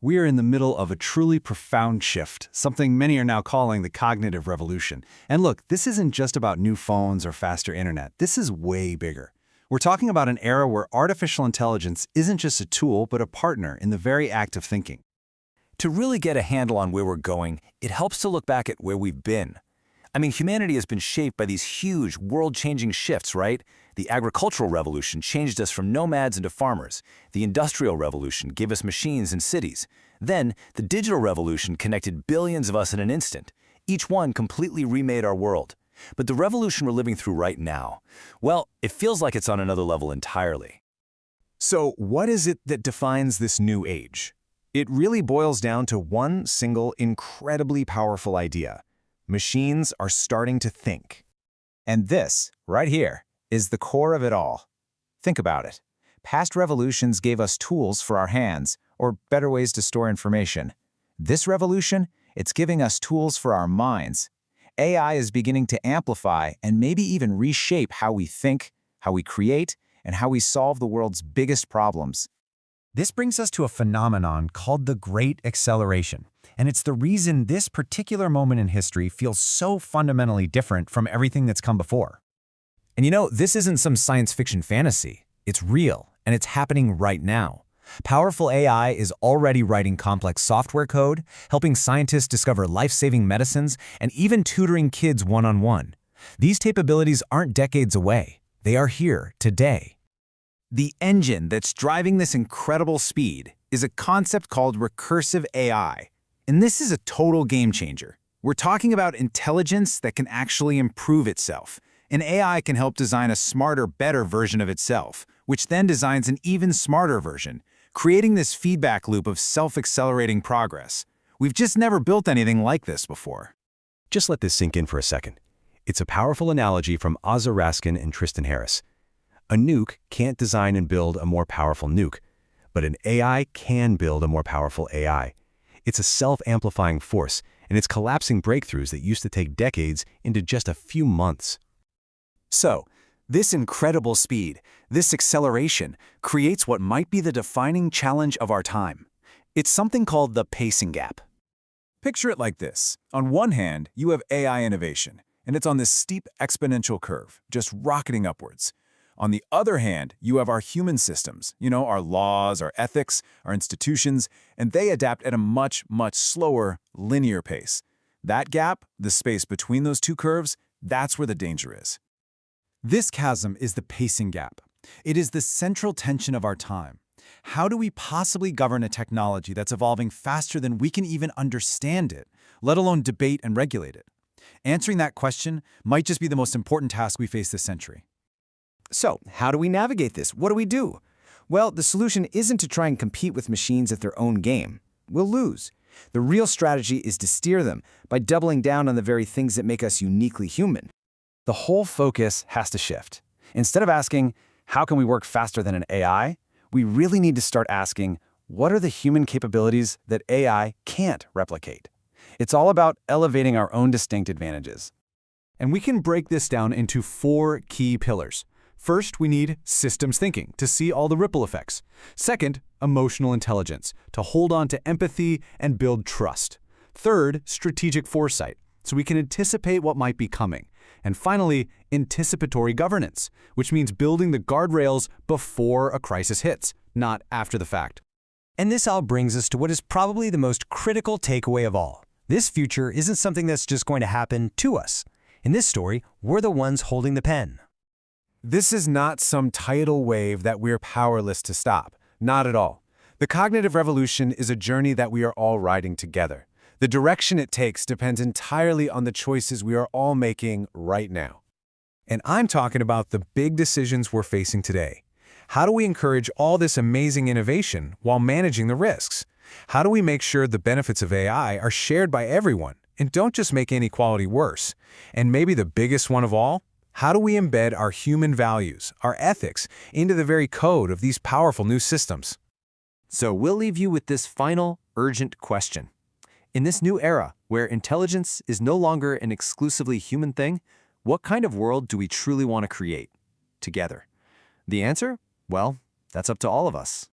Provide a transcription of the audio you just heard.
We are in the middle of a truly profound shift, something many are now calling the cognitive revolution. And look, this isn't just about new phones or faster internet. This is way bigger. We're talking about an era where artificial intelligence isn't just a tool, but a partner in the very act of thinking. To really get a handle on where we're going, it helps to look back at where we've been. I mean, humanity has been shaped by these huge, world-changing shifts, right? The agricultural revolution changed us from nomads into farmers. The industrial revolution gave us machines and cities. Then, the digital revolution connected billions of us in an instant. Each one completely remade our world. But the revolution we're living through right now, well, it feels like it's on another level entirely. So, what is it that defines this new age? It really boils down to one single, incredibly powerful idea. Machines are starting to think. And this, right here, is the core of it all. Think about it. Past revolutions gave us tools for our hands, or better ways to store information. This revolution, it's giving us tools for our minds. AI is beginning to amplify and maybe even reshape how we think, how we create, and how we solve the world's biggest problems. This brings us to a phenomenon called the Great Acceleration, and it's the reason this particular moment in history feels so fundamentally different from everything that's come before. And you know, this isn't some science fiction fantasy. It's real, and it's happening right now. Powerful AI is already writing complex software code, helping scientists discover life-saving medicines, and even tutoring kids one-on-one. These capabilities aren't decades away. They are here today. The engine that's driving this incredible speed is a concept called recursive AI. And this is a total game changer. We're talking about intelligence that can actually improve itself. An AI can help design a smarter, better version of itself, which then designs an even smarter version, creating this feedback loop of self-accelerating progress. We've just never built anything like this before. Just let this sink in for a second. It's a powerful analogy from Ozzer Raskin and Tristan Harris. A nuke can't design and build a more powerful nuke, but an AI can build a more powerful AI. It's a self-amplifying force, and it's collapsing breakthroughs that used to take decades into just a few months. So, this incredible speed, this acceleration, creates what might be the defining challenge of our time. It's something called the pacing gap. Picture it like this. On one hand, you have AI innovation, and it's on this steep exponential curve, just rocketing upwards. On the other hand, you have our human systems, our laws, our ethics, our institutions, and they adapt at a much, much slower, linear pace. That gap, the space between those two curves, that's where the danger is. This chasm is the pacing gap. It is the central tension of our time. How do we possibly govern a technology that's evolving faster than we can even understand it, let alone debate and regulate it? Answering that question might just be the most important task we face this century. So, how do we navigate this? What do we do? Well, the solution isn't to try and compete with machines at their own game. We'll lose. The real strategy is to steer them by doubling down on the very things that make us uniquely human. The whole focus has to shift. Instead of asking, how can we work faster than an AI? We really need to start asking, what are the human capabilities that AI can't replicate? It's all about elevating our own distinct advantages. And we can break this down into 4 key pillars. First, we need systems thinking to see all the ripple effects. Second, emotional intelligence to hold on to empathy and build trust. Third, strategic foresight so we can anticipate what might be coming. And finally, anticipatory governance, which means building the guardrails before a crisis hits, not after the fact. And this all brings us to what is probably the most critical takeaway of all. This future isn't something that's just going to happen to us. In this story, we're the ones holding the pen. This is not some tidal wave that we're powerless to stop. Not at all. The cognitive revolution is a journey that we are all riding together. The direction it takes depends entirely on the choices we are all making right now. And I'm talking about the big decisions we're facing today. How do we encourage all this amazing innovation while managing the risks? How do we make sure the benefits of AI are shared by everyone and don't just make inequality worse? And maybe the biggest one of all? How do we embed our human values, our ethics, into the very code of these powerful new systems? So we'll leave you with this final, urgent question. In this new era, where intelligence is no longer an exclusively human thing, what kind of world do we truly want to create together? The answer? Well, that's up to all of us.